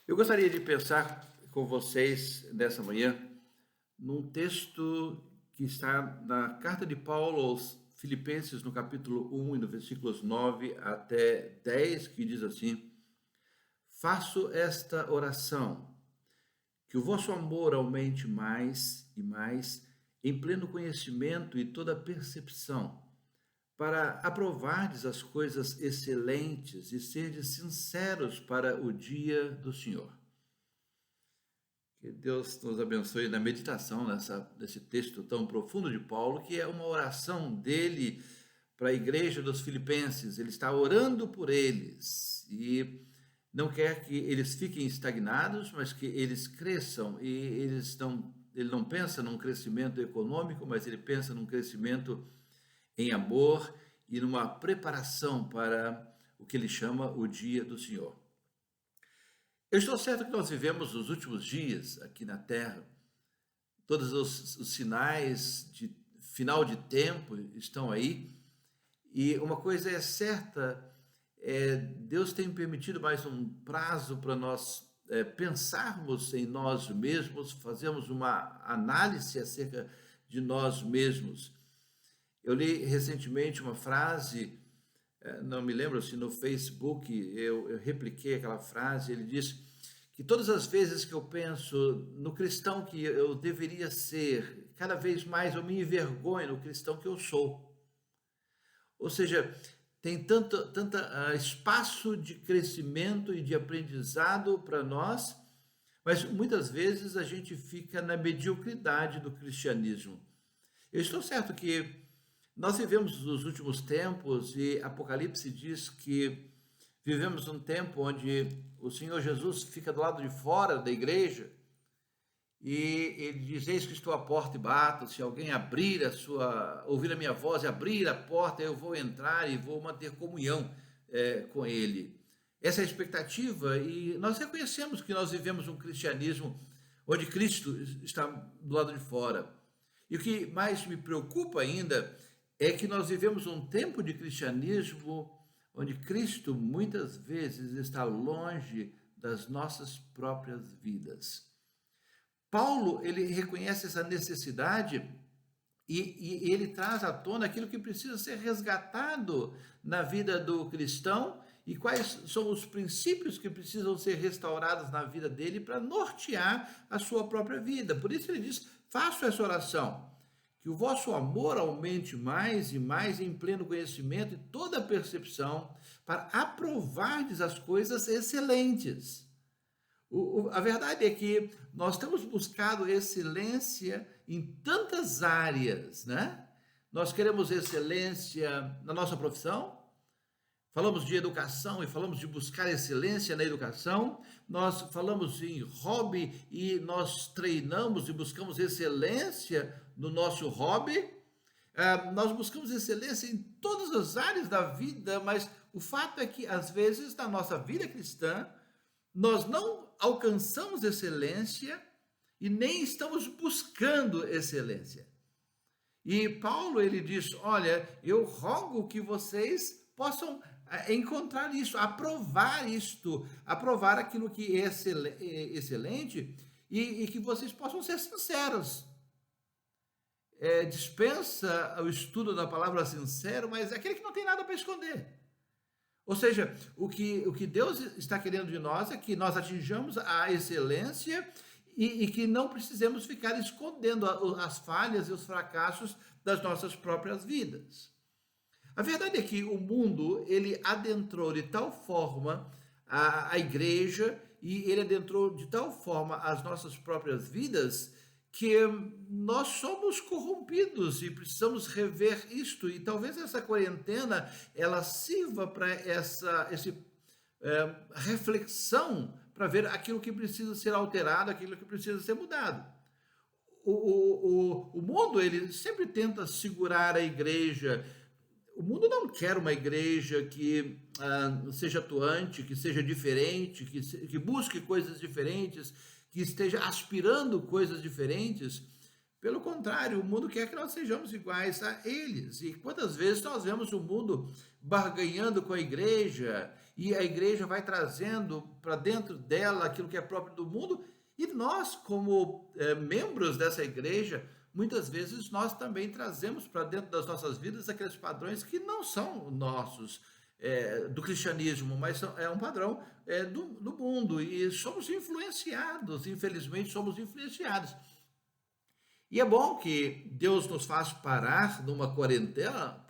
Eu gostaria de pensar com vocês nessa manhã num texto que está na carta de Paulo aos Filipenses, no capítulo 1 e no versículos 9 até 10, que diz assim: Faço esta oração, que o vosso amor aumente mais e mais, em pleno conhecimento e toda percepção, para aprovardes as coisas excelentes e serdes sinceros para o dia do Senhor. Que Deus nos abençoe na meditação nesse texto tão profundo de Paulo, que é uma oração dele para a igreja dos Filipenses. Ele está orando por eles e não quer que eles fiquem estagnados, mas que eles cresçam. E ele não pensa num crescimento econômico, mas ele pensa num crescimento em amor e numa preparação para o que ele chama o dia do Senhor. Eu estou certo que nós vivemos os últimos dias aqui na Terra. Todos os sinais de final de tempo estão aí. E uma coisa é certa, Deus tem permitido mais um prazo para nós pensarmos em nós mesmos, fazermos uma análise acerca de nós mesmos. Eu li recentemente uma frase, não me lembro se no Facebook eu repliquei aquela frase. Ele diz que todas as vezes que eu penso no cristão que eu deveria ser, cada vez mais eu me envergonho no cristão que eu sou. Ou seja, tem tanto espaço de crescimento e de aprendizado para nós, mas muitas vezes a gente fica na mediocridade do cristianismo. Eu estou certo que nós vivemos os últimos tempos e Apocalipse diz que vivemos um tempo onde o Senhor Jesus fica do lado de fora da igreja e ele diz: Eis que estou à porta e bato. Se alguém ouvir a minha voz e abrir a porta, eu vou entrar e vou manter comunhão com ele. Essa é a expectativa, e nós reconhecemos que nós vivemos um cristianismo onde Cristo está do lado de fora. E o que mais me preocupa ainda é que nós vivemos um tempo de cristianismo onde Cristo muitas vezes está longe das nossas próprias vidas. Paulo, ele reconhece essa necessidade e ele traz à tona aquilo que precisa ser resgatado na vida do cristão e quais são os princípios que precisam ser restaurados na vida dele para nortear a sua própria vida. Por isso ele diz: faço essa oração, que o vosso amor aumente mais e mais em pleno conhecimento e toda percepção, para aprovardes as coisas excelentes. A verdade é que nós temos buscado excelência em tantas áreas, né? Nós queremos excelência na nossa profissão, falamos de educação e falamos de buscar excelência na educação, nós falamos em hobby e nós treinamos e buscamos excelência no nosso hobby. Nós buscamos excelência em todas as áreas da vida, mas o fato é que, às vezes, na nossa vida cristã, nós não alcançamos excelência e nem estamos buscando excelência. E Paulo, ele diz: olha, eu rogo que vocês possam encontrar isso, aprovar isto, aprovar aquilo que é excelente e que vocês possam ser sinceros. Dispensa o estudo da palavra sincero, mas é aquele que não tem nada para esconder. Ou seja, o que Deus está querendo de nós é que nós atinjamos a excelência e que não precisemos ficar escondendo as falhas e os fracassos das nossas próprias vidas. A verdade é que o mundo, ele adentrou de tal forma a igreja e ele adentrou de tal forma as nossas próprias vidas que nós somos corrompidos e precisamos rever isto. E talvez essa quarentena ela sirva para essa reflexão, para ver aquilo que precisa ser alterado, aquilo que precisa ser mudado. O mundo, ele sempre tenta segurar a igreja. O mundo não quer uma igreja que seja atuante, que seja diferente, que busque coisas diferentes, que esteja aspirando coisas diferentes. Pelo contrário, o mundo quer que nós sejamos iguais a eles. E quantas vezes nós vemos o mundo barganhando com a igreja e a igreja vai trazendo para dentro dela aquilo que é próprio do mundo, e nós, como membros dessa igreja, muitas vezes nós também trazemos para dentro das nossas vidas aqueles padrões que não são nossos, do cristianismo, mas é um padrão do mundo, e somos influenciados, infelizmente somos influenciados. E é bom que Deus nos faz parar numa quarentena,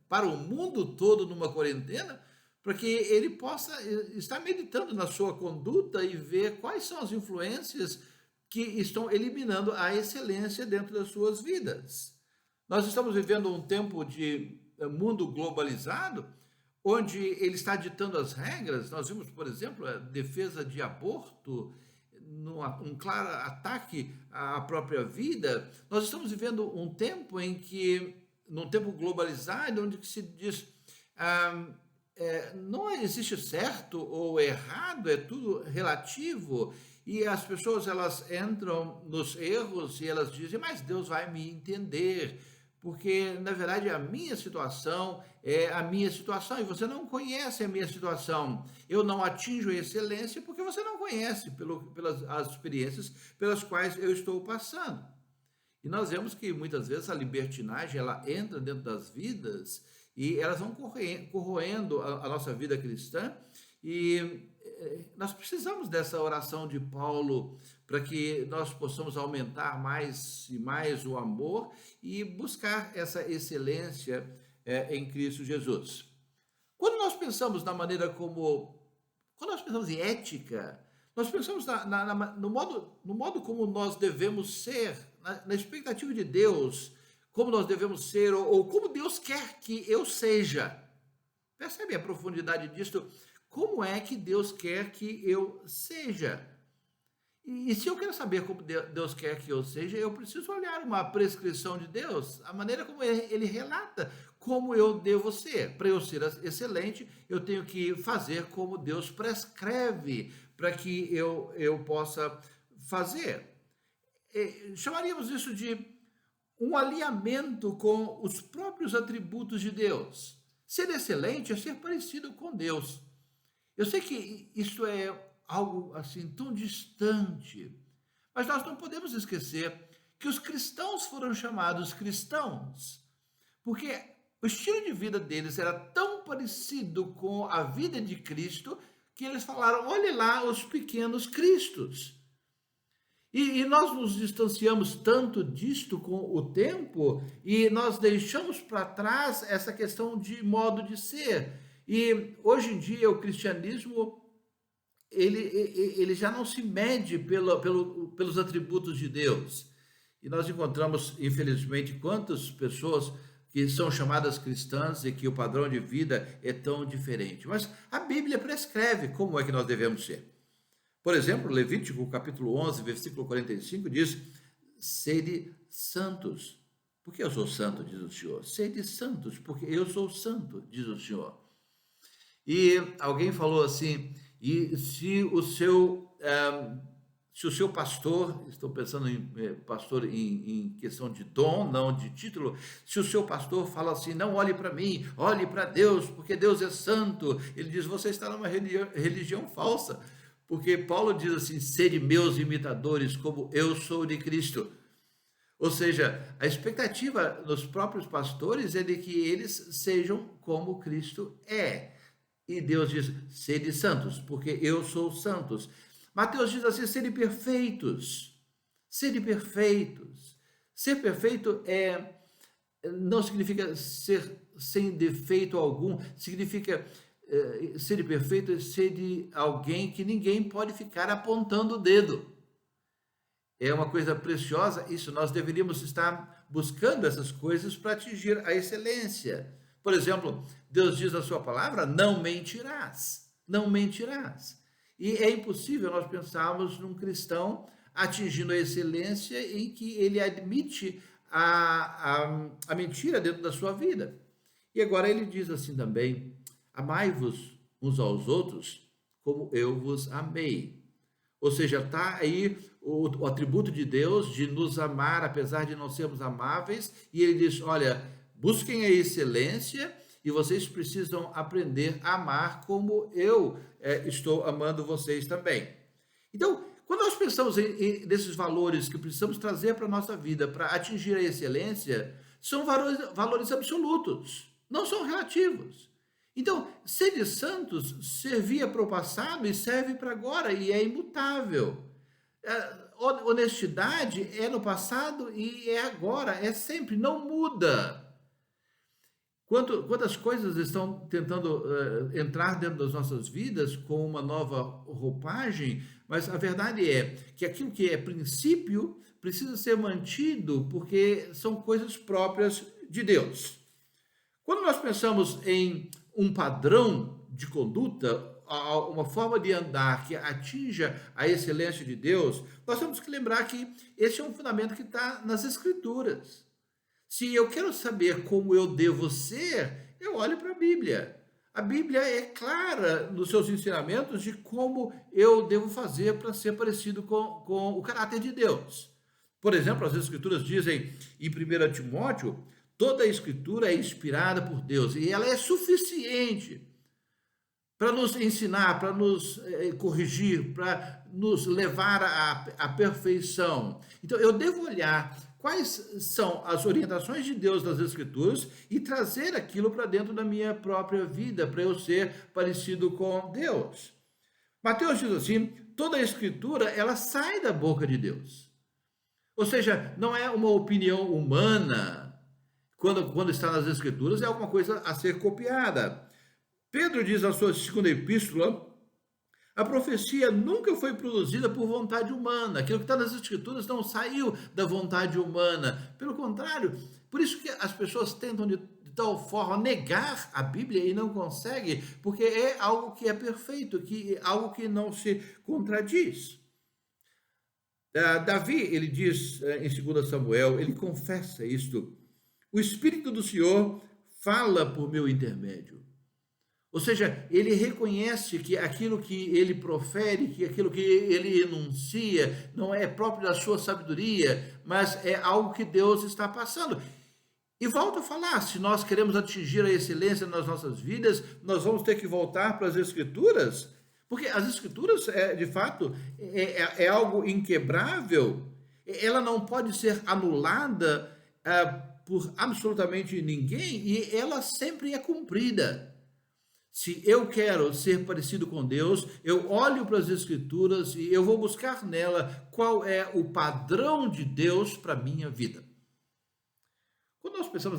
para o mundo todo numa quarentena, para que ele possa estar meditando na sua conduta e ver quais são as influências que estão eliminando a excelência dentro das suas vidas. Nós estamos vivendo um tempo de mundo globalizado, onde ele está ditando as regras. Nós vimos, por exemplo, a defesa de aborto, um claro ataque à própria vida. Nós estamos vivendo um tempo em que, num tempo globalizado, onde se diz não existe certo ou errado, é tudo relativo, e as pessoas elas entram nos erros e elas dizem, mas Deus vai me entender, porque na verdade a minha situação é a minha situação, e você não conhece a minha situação. Eu não atinjo a excelência porque você não conhece pelas as experiências pelas quais eu estou passando. E nós vemos que muitas vezes a libertinagem ela entra dentro das vidas e elas vão corroendo a nossa vida cristã, e nós precisamos dessa oração de Paulo para que nós possamos aumentar mais e mais o amor e buscar essa excelência em Cristo Jesus. Quando nós pensamos na maneira como, quando nós pensamos em ética, nós pensamos no modo como nós devemos ser, na expectativa de Deus, como nós devemos ser, ou como Deus quer que eu seja. Percebe a profundidade disso? Como é que Deus quer que eu seja? E se eu quero saber como Deus quer que eu seja, eu preciso olhar uma prescrição de Deus, a maneira como ele relata como eu devo ser. Para eu ser excelente, eu tenho que fazer como Deus prescreve para que eu possa fazer. Chamaríamos isso de um alinhamento com os próprios atributos de Deus. Ser excelente é ser parecido com Deus. Eu sei que isso é algo assim tão distante, mas nós não podemos esquecer que os cristãos foram chamados cristãos, porque o estilo de vida deles era tão parecido com a vida de Cristo que eles falaram, olhe lá os pequenos cristos. E nós nos distanciamos tanto disto com o tempo e nós deixamos para trás essa questão de modo de ser. E hoje em dia o cristianismo ele já não se mede pelos atributos de Deus. E nós encontramos, infelizmente, quantas pessoas que são chamadas cristãs e que o padrão de vida é tão diferente. Mas a Bíblia prescreve como é que nós devemos ser. Por exemplo, Levítico capítulo 11, versículo 45 diz, sede santos, porque eu sou santo, diz o Senhor. Sede santos, porque eu sou santo, diz o Senhor. E alguém falou assim, e se o seu pastor, estou pensando em pastor em questão de dom, não de título, se o seu pastor fala assim, não olhe para mim, olhe para Deus, porque Deus é santo, ele diz, você está numa religião falsa, porque Paulo diz assim, sede meus imitadores, como eu sou de Cristo. Ou seja, a expectativa dos próprios pastores é de que eles sejam como Cristo é. E Deus diz, sede santos, porque eu sou santos. Mateus diz assim, sede perfeitos. Sede perfeitos. Ser perfeito não significa ser sem defeito algum, significa ser perfeito é ser de alguém que ninguém pode ficar apontando o dedo. É uma coisa preciosa, isso nós deveríamos estar buscando essas coisas para atingir a excelência. Por exemplo, Deus diz na sua palavra, não mentirás, não mentirás. E é impossível nós pensarmos num cristão atingindo a excelência em que ele admite a mentira dentro da sua vida. E agora ele diz assim também, amai-vos uns aos outros como eu vos amei. Ou seja, está aí o atributo de Deus de nos amar, apesar de não sermos amáveis, e ele diz, olha, busquem a excelência e vocês precisam aprender a amar como eu estou amando vocês também. Então, quando nós pensamos nesses valores que precisamos trazer para a nossa vida para atingir a excelência, são valores absolutos, não são relativos. Então, ser de santos servia para o passado e serve para agora e é imutável. Honestidade é no passado e é agora, é sempre, não muda. Quantas coisas estão tentando entrar dentro das nossas vidas com uma nova roupagem, mas a verdade é que aquilo que é princípio precisa ser mantido porque são coisas próprias de Deus. Quando nós pensamos em um padrão de conduta, uma forma de andar que atinja a excelência de Deus, nós temos que lembrar que esse é um fundamento que está nas Escrituras. Se eu quero saber como eu devo ser, eu olho para a Bíblia. A Bíblia é clara nos seus ensinamentos de como eu devo fazer para ser parecido com o caráter de Deus. Por exemplo, as Escrituras dizem em 1 Timóteo, toda a Escritura é inspirada por Deus e ela é suficiente para nos ensinar, para nos corrigir, para nos levar à perfeição. Então, eu devo olhar quais são as orientações de Deus nas Escrituras e trazer aquilo para dentro da minha própria vida, para eu ser parecido com Deus. Mateus diz assim, toda a Escritura, ela sai da boca de Deus. Ou seja, não é uma opinião humana, quando está nas Escrituras, é alguma coisa a ser copiada. Pedro diz na sua segunda epístola, a profecia nunca foi produzida por vontade humana. Aquilo que está nas Escrituras não saiu da vontade humana. Pelo contrário, por isso que as pessoas tentam de tal forma negar a Bíblia e não conseguem, porque é algo que é perfeito, que é algo que não se contradiz. Davi, ele diz em 2 Samuel, ele confessa isto, o Espírito do Senhor fala por meu intermédio. Ou seja, ele reconhece que aquilo que ele profere, que aquilo que ele enuncia, não é próprio da sua sabedoria, mas é algo que Deus está passando. E volto a falar, se nós queremos atingir a excelência nas nossas vidas, nós vamos ter que voltar para as Escrituras, porque as Escrituras, de fato, é algo inquebrável, ela não pode ser anulada por absolutamente ninguém, e ela sempre é cumprida. Se eu quero ser parecido com Deus, eu olho para as Escrituras e eu vou buscar nela qual é o padrão de Deus para a minha vida. Quando nós pensamos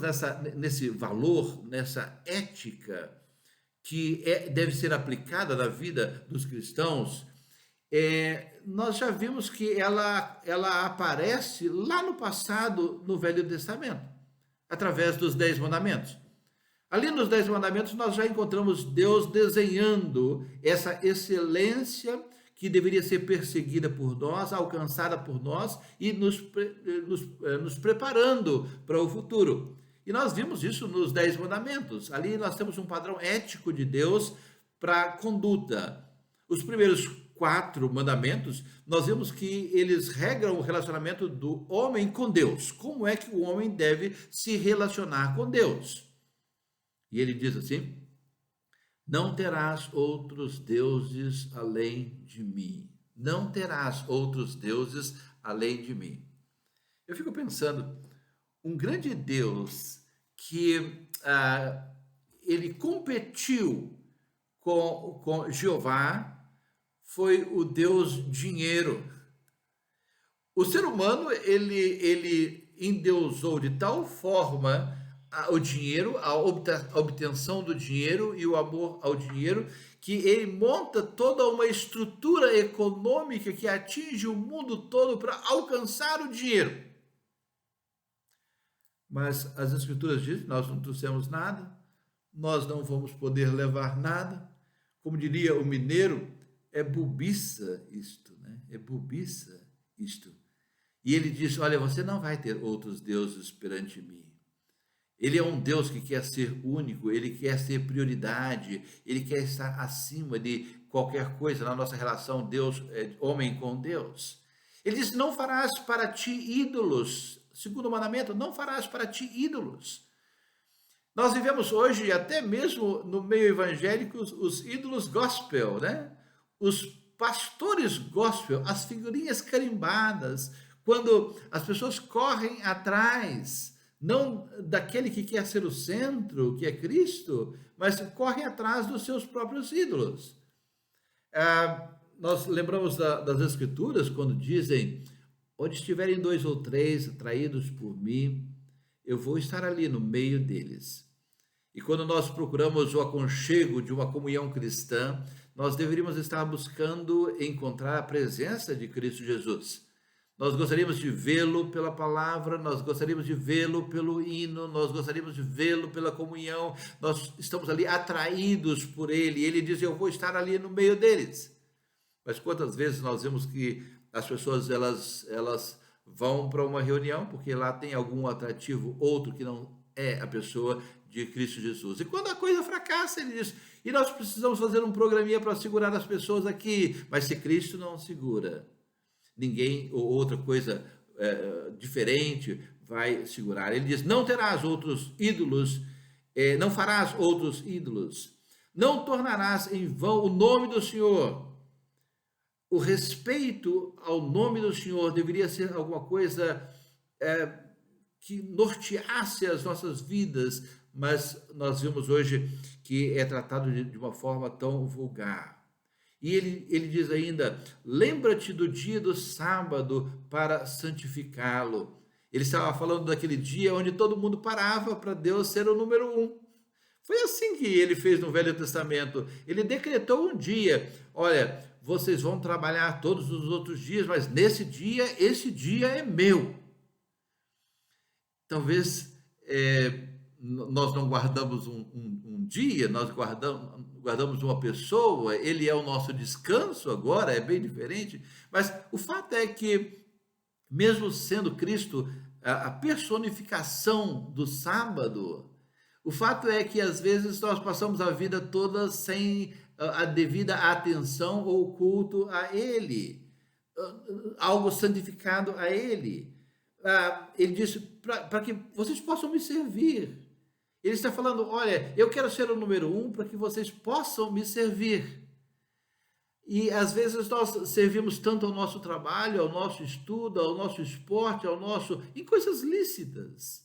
nesse valor, nessa ética que deve ser aplicada na vida dos cristãos, nós já vimos que ela aparece lá no passado, no Velho Testamento, através dos 10 mandamentos. Ali nos 10 mandamentos nós já encontramos Deus desenhando essa excelência que deveria ser perseguida por nós, alcançada por nós e nos preparando para o futuro. E nós vimos isso nos 10 mandamentos. Ali nós temos um padrão ético de Deus para a conduta. Os primeiros 4 mandamentos, nós vemos que eles regram o relacionamento do homem com Deus. Como é que o homem deve se relacionar com Deus? E ele diz assim, não terás outros deuses além de mim. Não terás outros deuses além de mim. Eu fico pensando, um grande Deus que ele competiu com Jeová foi o Deus dinheiro. O ser humano, ele endeusou de tal forma o dinheiro, a obtenção do dinheiro e o amor ao dinheiro, que ele monta toda uma estrutura econômica que atinge o mundo todo para alcançar o dinheiro. Mas as Escrituras dizem, nós não trouxemos nada, nós não vamos poder levar nada. Como diria o mineiro, é bobiça isto, né? É bobiça isto. E ele diz, olha, você não vai ter outros deuses perante mim. Ele é um Deus que quer ser único, ele quer ser prioridade, ele quer estar acima de qualquer coisa na nossa relação homem com Deus. Ele diz, não farás para ti ídolos. Segundo mandamento, não farás para ti ídolos. Nós vivemos hoje, até mesmo no meio evangélico, os ídolos gospel, né? Os pastores gospel, as figurinhas carimbadas, quando as pessoas correm atrás, não daquele que quer ser o centro, que é Cristo, mas correm atrás dos seus próprios ídolos. Nós lembramos das Escrituras, quando dizem: onde estiverem dois ou três atraídos por mim, eu vou estar ali no meio deles. E quando nós procuramos o aconchego de uma comunhão cristã, nós deveríamos estar buscando encontrar a presença de Cristo Jesus. Nós gostaríamos de vê-lo pela palavra, nós gostaríamos de vê-lo pelo hino, nós gostaríamos de vê-lo pela comunhão, nós estamos ali atraídos por ele. Ele diz: eu vou estar ali no meio deles. Mas quantas vezes nós vemos que as pessoas elas vão para uma reunião porque lá tem algum atrativo outro que não é a pessoa de Cristo Jesus. E quando a coisa fracassa, ele diz: e nós precisamos fazer um programinha para segurar as pessoas aqui, mas se Cristo não segura, ninguém ou outra coisa diferente vai segurar. Ele diz: não terás outros ídolos, não farás outros ídolos, não tornarás em vão o nome do Senhor. O respeito ao nome do Senhor deveria ser alguma coisa que norteasse as nossas vidas, mas nós vimos hoje que é tratado de uma forma tão vulgar. E ele diz ainda: lembra-te do dia do sábado para santificá-lo. Ele estava falando daquele dia onde todo mundo parava para Deus ser o número um. Foi assim que ele fez no Velho Testamento. Ele decretou um dia: olha, vocês vão trabalhar todos os outros dias, mas nesse dia, esse dia é meu. Talvez nós não guardamos um dia, nós guardamos uma pessoa, ele é o nosso descanso agora, é bem diferente, mas o fato é que, mesmo sendo Cristo a personificação do sábado, o fato é que às vezes nós passamos a vida toda sem a devida atenção ou culto a Ele, algo santificado a Ele. Ele disse: para que vocês possam me servir. Ele está falando: olha, eu quero ser o número um para que vocês possam me servir. E às vezes nós servimos tanto ao nosso trabalho, ao nosso estudo, ao nosso esporte, em coisas lícitas,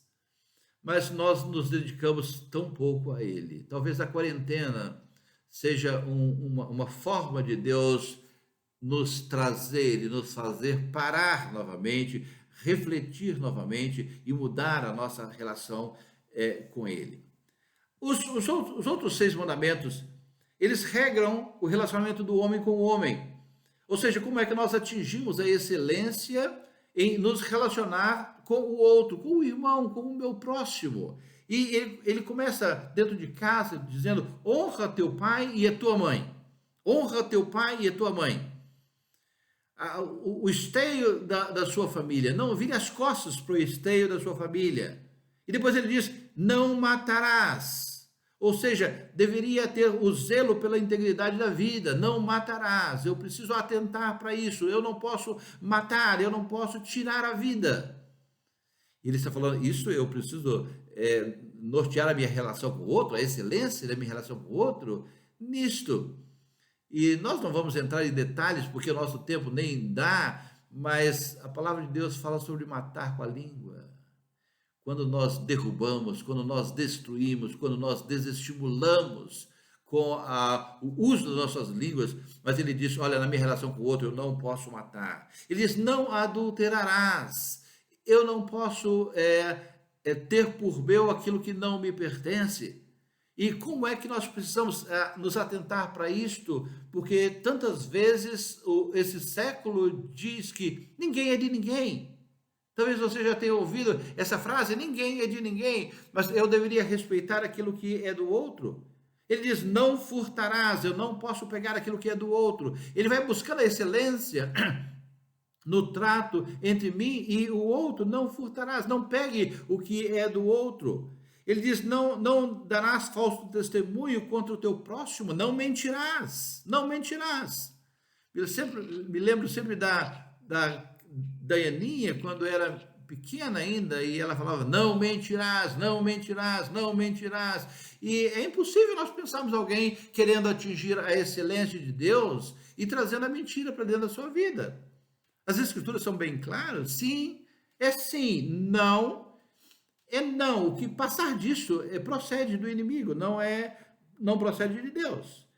mas nós nos dedicamos tão pouco a Ele. Talvez a quarentena seja uma forma de Deus nos trazer e nos fazer parar novamente, refletir novamente e mudar a nossa relação com Ele. Os outros 6 mandamentos, eles regram o relacionamento do homem com o homem. Ou seja, como é que nós atingimos a excelência em nos relacionar com o outro, com o irmão, com o meu próximo. E ele começa dentro de casa dizendo: honra teu pai e a tua mãe. Honra teu pai e a tua mãe. O esteio da sua família. Não vire as costas para o esteio da sua família. E depois ele diz: não matarás. Ou seja, deveria ter o zelo pela integridade da vida. Não matarás. Eu preciso atentar para isso. Eu não posso matar, eu não posso tirar a vida. E ele está falando: isso eu preciso nortear a minha relação com o outro, a excelência da minha relação com o outro, nisto. E nós não vamos entrar em detalhes, porque o nosso tempo nem dá, mas a palavra de Deus fala sobre matar com a língua. Quando nós derrubamos, quando nós destruímos, quando nós desestimulamos com o uso das nossas línguas, mas ele diz: olha, na minha relação com o outro eu não posso matar. Ele diz: não adulterarás. Eu não posso ter por meu aquilo que não me pertence. E como é que nós precisamos nos atentar para isto? Porque tantas vezes esse século diz que ninguém é de ninguém. Talvez você já tenha ouvido essa frase: ninguém é de ninguém, mas eu deveria respeitar aquilo que é do outro. Ele diz: não furtarás, eu não posso pegar aquilo que é do outro. Ele vai buscando a excelência no trato entre mim e o outro. Não furtarás, não pegue o que é do outro. Ele diz: não darás falso testemunho contra o teu próximo, não mentirás, não mentirás. Me lembro sempre da Daianinha, quando era pequena ainda, e ela falava, não mentirás, não mentirás, não mentirás. E é impossível nós pensarmos alguém querendo atingir a excelência de Deus e trazendo a mentira para dentro da sua vida. As escrituras são bem claras, sim, é sim, não, é não. O que passar disso procede do inimigo, não procede de Deus.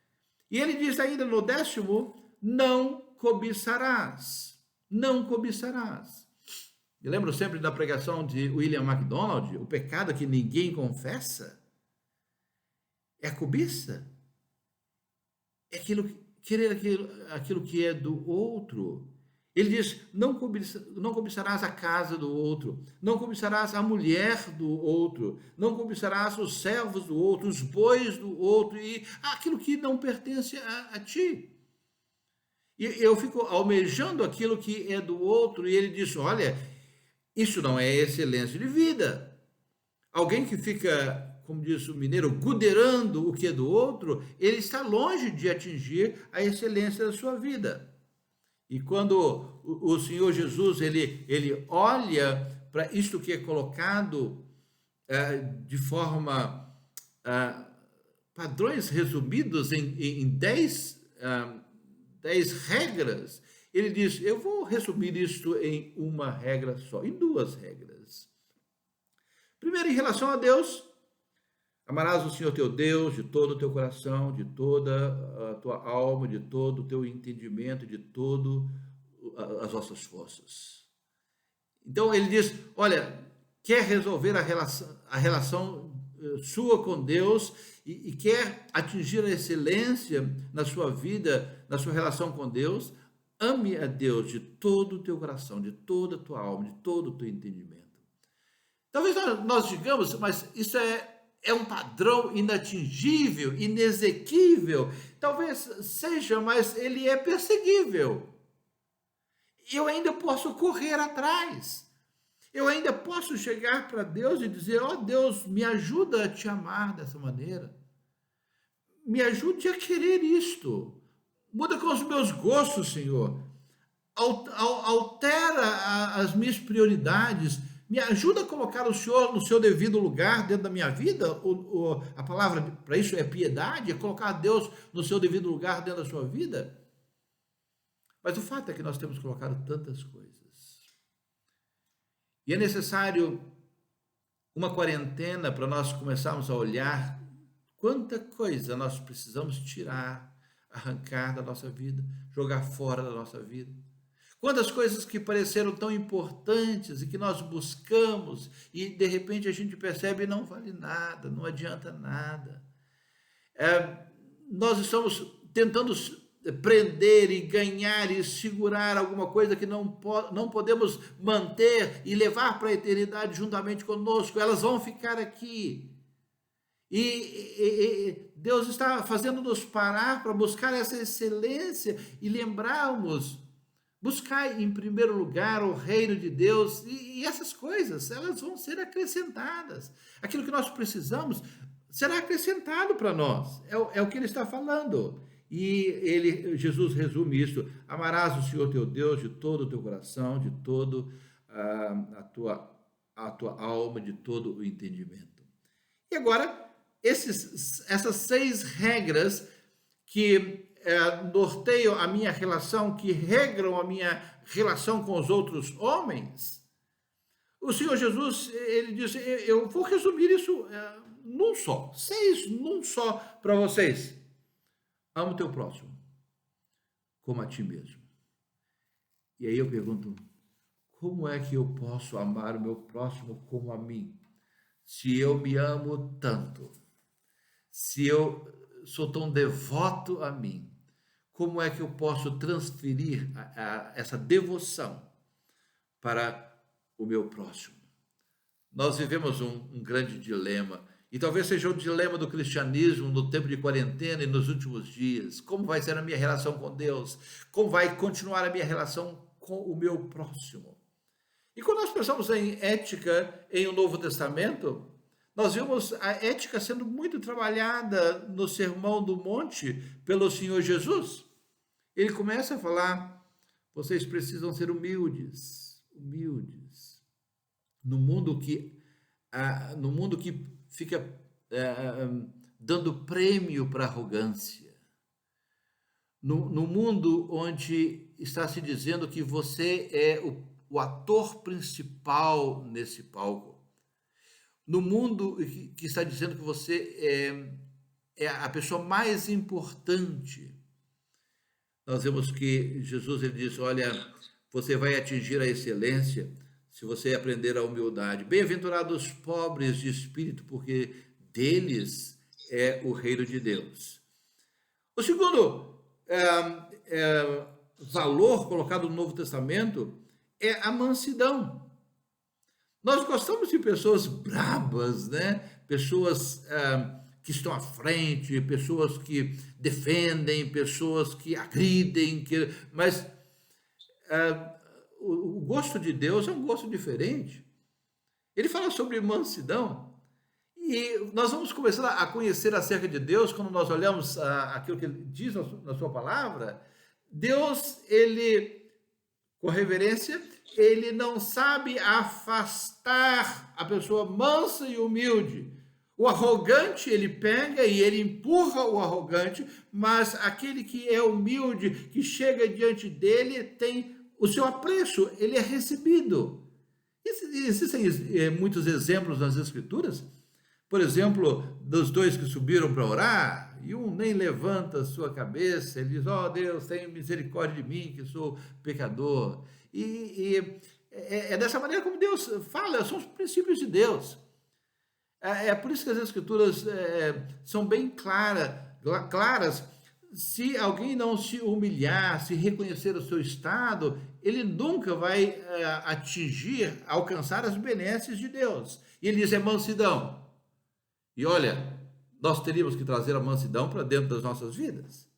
E ele diz ainda no 10º, não cobiçarás, não cobiçarás. Me lembro sempre da pregação de William MacDonald, o pecado que ninguém confessa é a cobiça, é querer aquilo que é do outro. Ele diz, não cobiçarás a casa do outro, não cobiçarás a mulher do outro, não cobiçarás os servos do outro, os bois do outro, e aquilo que não pertence a ti. E eu fico almejando aquilo que é do outro, e ele diz, olha, isso não é excelência de vida. Alguém que fica, como diz o mineiro, guderando o que é do outro, ele está longe de atingir a excelência da sua vida. E quando o Senhor Jesus, ele olha para isto que é colocado de forma, padrões resumidos em 10 regras, ele diz, eu vou resumir isto em uma regra só, em 2 regras. Primeiro, em relação a Deus, amarás o Senhor teu Deus de todo o teu coração, de toda a tua alma, de todo o teu entendimento, de todas as vossas forças. Então ele diz, olha, quer resolver a relação sua com Deus e quer atingir a excelência na sua vida, na sua relação com Deus, ame a Deus de todo o teu coração, de toda a tua alma, de todo o teu entendimento. Talvez nós digamos, mas isso é um padrão inatingível, inexequível. Talvez seja, mas ele é perseguível. Eu ainda posso correr atrás. Eu ainda posso chegar para Deus e dizer, ó Deus, me ajuda a te amar dessa maneira. Me ajude a querer isto. Muda com os meus gostos, Senhor. Altera as minhas prioridades. Me ajuda a colocar o Senhor no seu devido lugar dentro da minha vida. A palavra para isso é piedade, é colocar Deus no seu devido lugar dentro da sua vida. Mas o fato é que nós temos colocado tantas coisas. E é necessário uma quarentena para nós começarmos a olhar quanta coisa nós precisamos tirar, arrancar da nossa vida, jogar fora da nossa vida. Quantas coisas que pareceram tão importantes e que nós buscamos e de repente a gente percebe não vale nada, não adianta nada. Nós estamos tentando prender e ganhar e segurar alguma coisa que não podemos manter e levar para a eternidade juntamente conosco. Elas vão ficar aqui. E Deus está fazendo-nos parar para buscar essa excelência e lembrarmos, buscar em primeiro lugar o reino de Deus e essas coisas, elas vão ser acrescentadas. Aquilo que nós precisamos será acrescentado para nós. É o que ele está falando. E Jesus resume isso, amarás o Senhor teu Deus de todo o teu coração, de todo a tua alma, de todo o entendimento. E agora, essas 6 regras que norteiam a minha relação, que regram a minha relação com os outros homens, o Senhor Jesus, ele diz, eu vou resumir isso num só, 6 num só para vocês. Ama o teu próximo, como a ti mesmo. E aí eu pergunto, como é que eu posso amar o meu próximo como a mim? Se eu me amo tanto, se eu sou tão devoto a mim, como é que eu posso transferir essa devoção para o meu próximo? Nós vivemos um grande dilema, e talvez seja o dilema do cristianismo no tempo de quarentena e nos últimos dias. Como vai ser a minha relação com Deus? Como vai continuar a minha relação com o meu próximo? E quando nós pensamos em ética em o Novo Testamento, nós vimos a ética sendo muito trabalhada no Sermão do Monte pelo Senhor Jesus. Ele começa a falar, vocês precisam ser humildes, humildes. no mundo que, no mundo que fica dando prêmio para arrogância, no mundo onde está se dizendo que você é o ator principal nesse palco, no mundo que está dizendo que você é a pessoa mais importante, nós vemos que Jesus ele diz: olha, você vai atingir a excelência se você aprender a humildade. Bem-aventurados os pobres de espírito, porque deles é o reino de Deus. O segundo valor colocado no Novo Testamento é a mansidão. Nós gostamos de pessoas brabas, né? Pessoas que estão à frente, pessoas que defendem, pessoas que agridem, mas o gosto de Deus é um gosto diferente. Ele fala sobre mansidão, e nós vamos começar a conhecer acerca de Deus quando nós olhamos aquilo que ele diz na sua palavra. Deus, ele, com reverência, ele não sabe afastar a pessoa mansa e humilde. O arrogante, ele pega e ele empurra o arrogante, mas aquele que é humilde, que chega diante dele, tem o seu apreço, ele é recebido. Existem muitos exemplos nas Escrituras, por exemplo, dos dois que subiram para orar, e um nem levanta a sua cabeça, ele diz: ó Deus, tenha misericórdia de mim, que sou pecador. E é dessa maneira como Deus fala, são os princípios de Deus. É por isso que as Escrituras são bem claras. Se alguém não se humilhar, se reconhecer o seu estado, ele nunca vai alcançar as benesses de Deus. E ele diz: é mansidão. E olha, nós teríamos que trazer a mansidão para dentro das nossas vidas.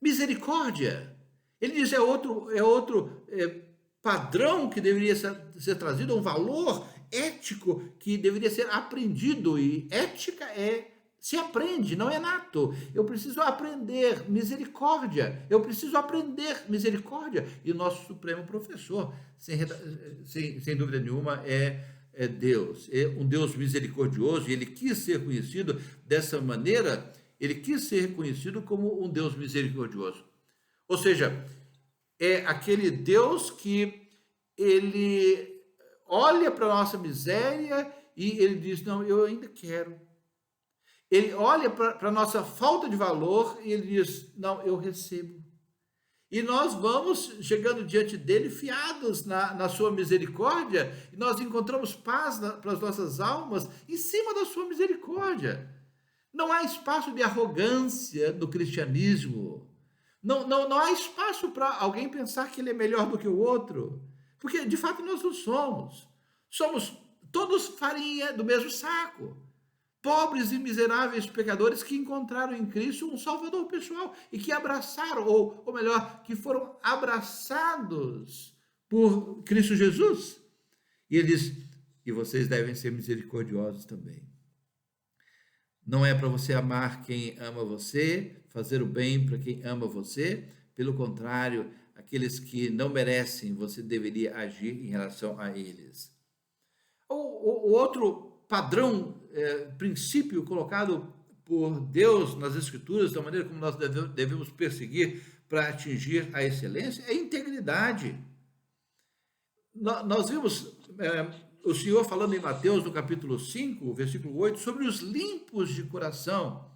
Misericórdia. Ele diz: é outro padrão que deveria ser trazido, um valor ético que deveria ser aprendido. E ética se aprende, não é nato. Eu preciso aprender misericórdia. Eu preciso aprender misericórdia. E o nosso supremo professor, sem dúvida nenhuma, é Deus. É um Deus misericordioso, e ele quis ser conhecido dessa maneira. Ele quis ser reconhecido como um Deus misericordioso. Ou seja, é aquele Deus que ele olha para a nossa miséria e ele diz: não, eu ainda quero. Ele olha para a nossa falta de valor e ele diz: não, eu recebo. E nós vamos chegando diante dele fiados na sua misericórdia, e nós encontramos paz para as nossas almas em cima da sua misericórdia. Não há espaço de arrogância no cristianismo. Não há espaço para alguém pensar que ele é melhor do que o outro, porque de fato nós não somos. Somos todos farinha do mesmo saco. Pobres e miseráveis pecadores que encontraram em Cristo um Salvador pessoal e que abraçaram, ou melhor, que foram abraçados por Cristo Jesus. E ele diz: e vocês devem ser misericordiosos também. Não é para você amar quem ama você, fazer o bem para quem ama você. Pelo contrário, aqueles que não merecem, você deveria agir em relação a eles. O outro padrão, princípio colocado por Deus nas Escrituras, da maneira como nós devemos perseguir para atingir a excelência, é a integridade. Nós vimos o Senhor falando em Mateus, no capítulo 5, versículo 8, sobre os limpos de coração.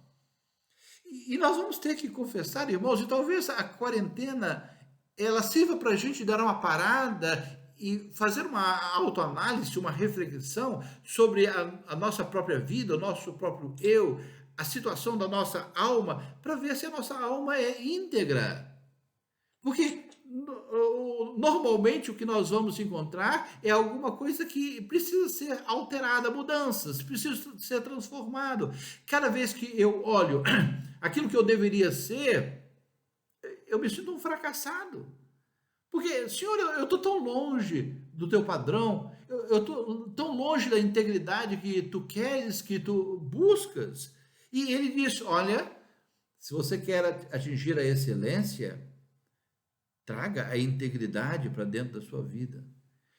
E nós vamos ter que confessar, irmãos, e talvez a quarentena ela sirva para a gente dar uma parada e fazer uma autoanálise, uma reflexão sobre a nossa própria vida, o nosso próprio eu, a situação da nossa alma, para ver se a nossa alma é íntegra. Porque normalmente o que nós vamos encontrar é alguma coisa que precisa ser alterada, mudanças, precisa ser transformado. Cada vez que eu olho aquilo que eu deveria ser, eu me sinto um fracassado. Porque, Senhor, eu estou tão longe do teu padrão, eu estou tão longe da integridade que tu queres, que tu buscas. E ele diz: olha, se você quer atingir a excelência, traga a integridade para dentro da sua vida.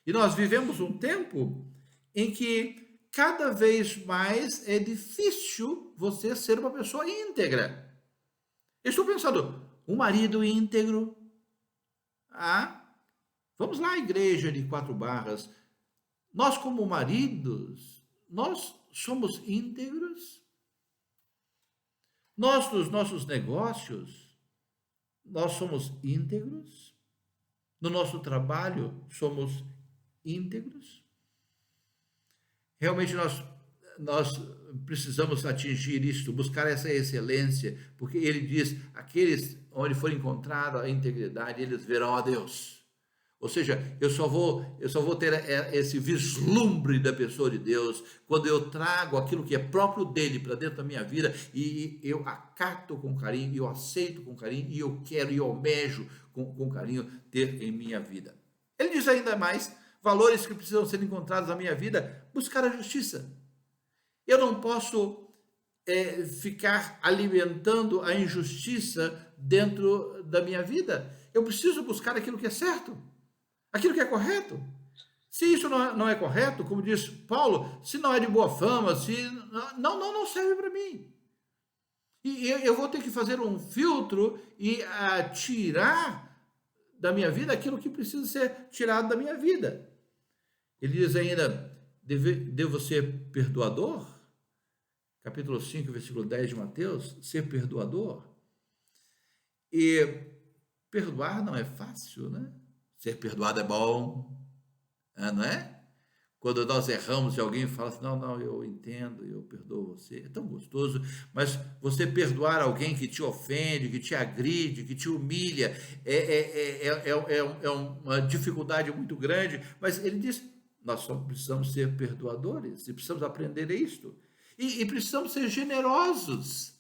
E nós vivemos um tempo em que cada vez mais é difícil você ser uma pessoa íntegra. Eu estou pensando, um marido íntegro, vamos lá, igreja de 4 barras, nós como maridos, nós somos íntegros? Nós nos nossos negócios, nós somos íntegros? No nosso trabalho, somos íntegros? Realmente nós precisamos atingir isto, buscar essa excelência, porque ele diz, aqueles onde for encontrada a integridade, eles verão a Deus. Ou seja, eu só vou ter esse vislumbre da pessoa de Deus quando eu trago aquilo que é próprio dele para dentro da minha vida e eu acato com carinho, eu aceito com carinho e eu quero e eu almejo com carinho ter em minha vida. Ele diz ainda mais, valores que precisam ser encontrados na minha vida, buscar a justiça. Eu não posso ficar alimentando a injustiça dentro da minha vida. Eu preciso buscar aquilo que é certo, aquilo que é correto. Se isso não é correto, como diz Paulo, se não é de boa fama, se não serve para mim. E eu vou ter que fazer um filtro e tirar da minha vida aquilo que precisa ser tirado da minha vida. Ele diz ainda, devo ser perdoador? Capítulo 5, versículo 10 de Mateus, ser perdoador. E perdoar não é fácil, né? Ser perdoado é bom, não é? Quando nós erramos e alguém fala assim, não, eu entendo, eu perdoo você, é tão gostoso, mas você perdoar alguém que te ofende, que te agride, que te humilha, é uma dificuldade muito grande, mas ele diz, nós só precisamos ser perdoadores, e precisamos aprender isto, e precisamos ser generosos,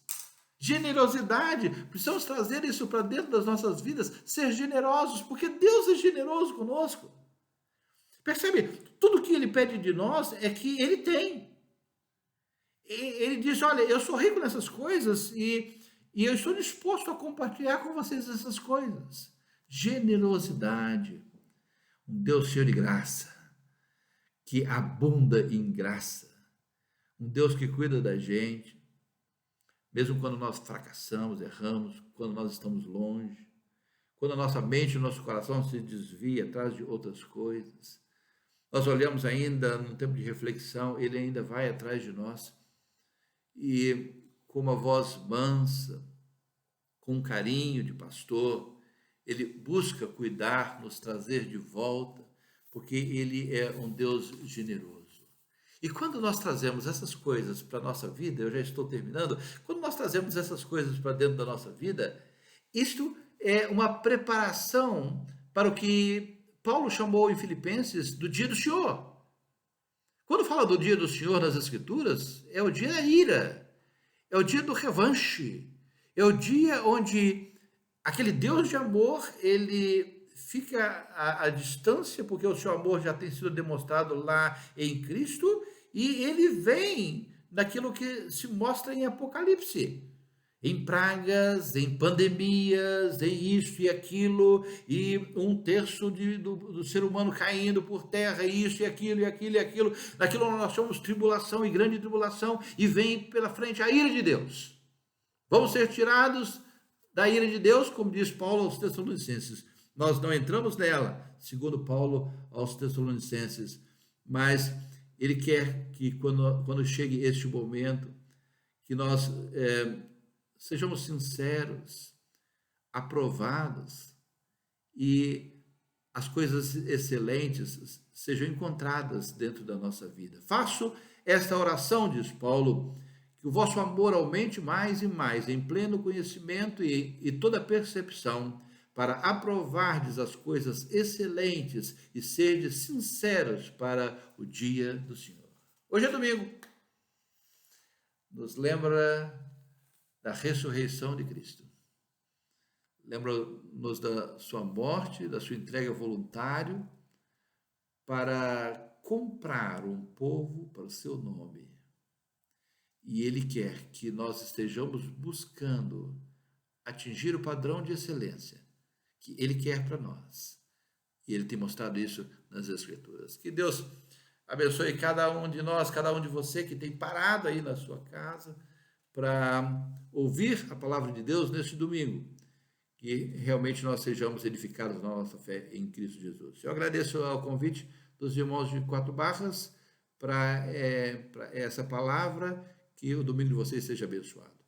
generosidade, precisamos trazer isso para dentro das nossas vidas, ser generosos, porque Deus é generoso conosco. Percebe? Tudo que ele pede de nós é que ele tem. Ele diz, olha, eu sou rico nessas coisas e eu estou disposto a compartilhar com vocês essas coisas. Generosidade. Um Deus cheio de graça, que abunda em graça. Um Deus que cuida da gente, mesmo quando nós fracassamos, erramos, quando nós estamos longe, quando a nossa mente e o nosso coração se desvia atrás de outras coisas. Nós olhamos ainda num tempo de reflexão, ele ainda vai atrás de nós e com uma voz mansa, com um carinho de pastor, ele busca cuidar, nos trazer de volta, porque ele é um Deus generoso. E quando nós trazemos essas coisas para a nossa vida, eu já estou terminando, quando nós trazemos essas coisas para dentro da nossa vida, isto é uma preparação para o que Paulo chamou em Filipenses do dia do Senhor. Quando fala do dia do Senhor nas Escrituras, é o dia da ira, é o dia do revanche, é o dia onde aquele Deus de amor, ele fica à distância, porque o seu amor já tem sido demonstrado lá em Cristo, e ele vem naquilo que se mostra em Apocalipse. Em pragas, em pandemias, em isso e aquilo, e 1/3 do ser humano caindo por terra, isso e aquilo, e aquilo, e aquilo. Naquilo nós chamamos tribulação e grande tribulação, e vem pela frente a ira de Deus. Vamos ser tirados da ira de Deus, como diz Paulo aos Tessalonicenses. Nós não entramos nela, segundo Paulo aos Tessalonicenses, mas ele quer que quando chegue este momento, que nós sejamos sinceros, aprovados e as coisas excelentes sejam encontradas dentro da nossa vida. Faço esta oração, diz Paulo, que o vosso amor aumente mais e mais em pleno conhecimento e toda percepção, para aprovardes as coisas excelentes e serdes sinceros para o dia do Senhor. Hoje é domingo. Nos lembra da ressurreição de Cristo. Lembra-nos da sua morte, da sua entrega voluntária para comprar um povo para o seu nome. E ele quer que nós estejamos buscando atingir o padrão de excelência que ele quer para nós. E ele tem mostrado isso nas Escrituras. Que Deus Abençoe cada um de nós, cada um de você que tem parado aí na sua casa para ouvir a palavra de Deus neste domingo. Que realmente nós sejamos edificados na nossa fé em Cristo Jesus. Eu agradeço ao convite dos irmãos de Quatro Barras para essa palavra, que o domingo de vocês seja abençoado.